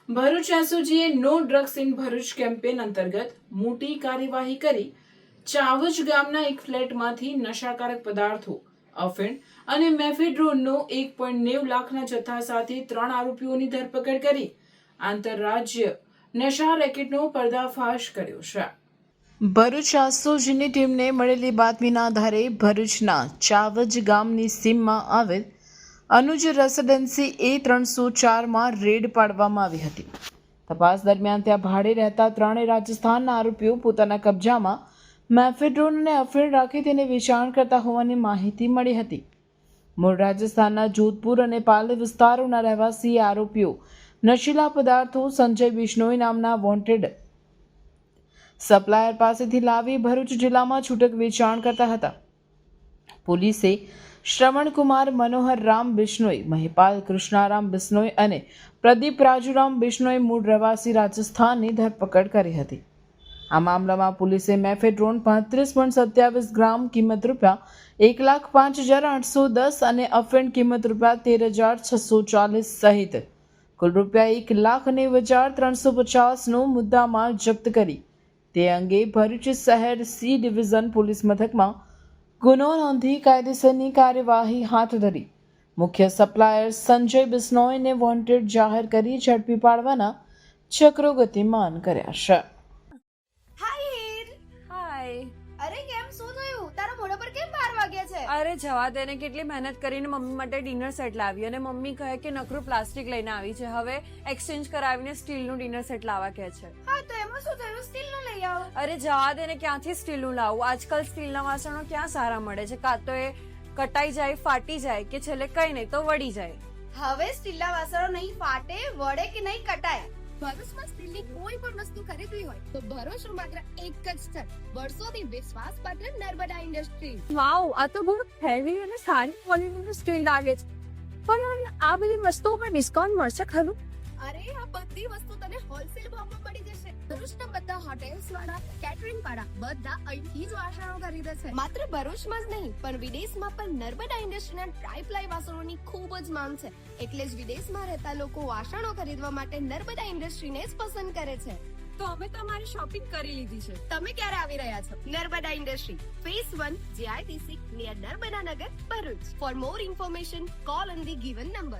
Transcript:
ભરૂચ એસઓજીએ નો drugs in Bharuch campaign અંતર્ગત મોટી કાર્યવાહી કરી ચાવજ ગામના એક ફ્લેટમાંથી નશાકારક પદાર્થો, અફીણ અને મેફેડ્રોનનો 1.90 લાખના જથ્થા સાથે 3 આરોપીઓની ધરપકડ કરી આંતરરાજ્ય નશા રેકેટનો પર્દાફાશ કર્યો છે. ભરૂચ એસઓજીની ટીમને મળેલી બાતમીના આધારે ભરૂચના ચાવજ ગામની સીમમાં આવેલ અનુજ રેસિડેન્સી A304માં રેડ પાડવામાં આવી હતી. તપાસ દરમિયાન ત્યાં ભાડે રહેતા 3 રાજસ્થાનના આરોપીઓ પોતાના કબજામાં મેફેડ્રોન અને અફીણ રાખી તેને વેચાણ કરતા હોવાની માહિતી મળી હતી. મૂળ રાજસ્થાનના જોધપુર અને પાલે વિસ્તારોના રહેવાસી આરોપીઓ નશીલા પદાર્થો સંજય બિશ્નોઈ નામના વોન્ટેડ સપ્લાયર પાસેથી લાવી ભરૂચ જિલ્લામાં છૂટક વેચાણ કરતા હતા. પોલીસે શ્રવણકુમાર મનોહર રામ બિશ્નોઈ, મહિપાલ કૃષ્ણારામ બિશ્નોઈ અને પ્રદીપ રાજુરામ બિશ્નોઈ મૂળ રહેવાસી રાજસ્થાનની ધરપકડ કરી હતી. આ મામલામાં પોલીસે મેફેડ્રોન 35.27 ગ્રામ કિંમત ₹1,05,810 અને અફીણ કિંમત ₹13,640 સહિત કુલ ₹1,90,350નો મુદ્દામાલ જપ્ત કરી તે અંગે ભરૂચ શહેર સી ડિવિઝન પોલીસ મથકમાં ગુનો નોંધી કાયદેસરની કાર્યવાહી હાથ ધરી મુખ્ય સપ્લાયર સંજય બિશ્નોઈને વોન્ટેડ જાહેર કરી ઝડપી પાડવાના ચક્રો ગતિમાન કર્યા છે. હાય હીર. હાય. અરે કેમ શું થયું? તારા મોઢા પર કેમ 12 વાગ્યા છે? અરે જવા દે ને, કેટલી મહેનત કરીને મમ્મી માટે ડિનર સેટ લાવી અને મમ્મી કહે કે નકરું પ્લાસ્ટિક લઈને આવી છે, હવે એક્સચેન્જ કરાવીને સ્ટીલનું ડિનર સેટ લાવવા કહે છે. હા તો એમાં શું થયું? સ્ટીલનું લઈ આવો. અરે જવા દે ને, ક્યાંથી સ્ટીલનું લાવું? આજકાલ સ્ટીલના વાસણો ક્યાં સારા મળે છે? કાં તો એ કટાઈ જાય, ફાટી જાય કે છેલ્લે કઈ નહીં તો વળી જાય. હવે સ્ટીલના વાસણો નહીં ફાટે, વળે કે નહીં કટાય. ભરૂચમાં સ્ટીલની કોઈ પણ વસ્તુ ખરીદવી હોય તો ભરૂચનું માત્ર એક જ સ્થળ, વર્ષોથી વિશ્વાસપાત્ર નર્મદા ઇન્ડસ્ટ્રીઝ. વાવ, આ તો બહુ હેવી અને સારી ક્વોલિટીનું સ્ટીલ લાગે છે. પણ આ બધી વસ્તુઓ પર ડિસ્કાઉન્ટ મળશે ખરું? અરે આ બધી વસ્તુ તને હોલસેલ ભાવમાં મળી જશે. ભરૂચના બધા હોટેલ્સ વાળા, કેટરિંગ વાળા બધા અહીંથી જ વાસણો ખરીદે છે. માત્ર ભરૂચમાં જ નહીં પણ વિદેશમાં પણ નર્મદા ઇન્ડસ્ટ્રીના ટ્રાયપ્લાય વાસણોની ખૂબ જ માંગ છે. એટલે જ વિદેશમાં રહેતા લોકો વાસણો ખરીદવા માટે નર્મદા ઇન્ડસ્ટ્રીને જ પસંદ કરે છે. તો અમે તમારી શોપિંગ કરી લીધી છે. તમે ક્યારે આવી રહ્યા છો? Narmada industry phase 1 JITC near Narmada Nagar, Bharuch. For more information call on the given number.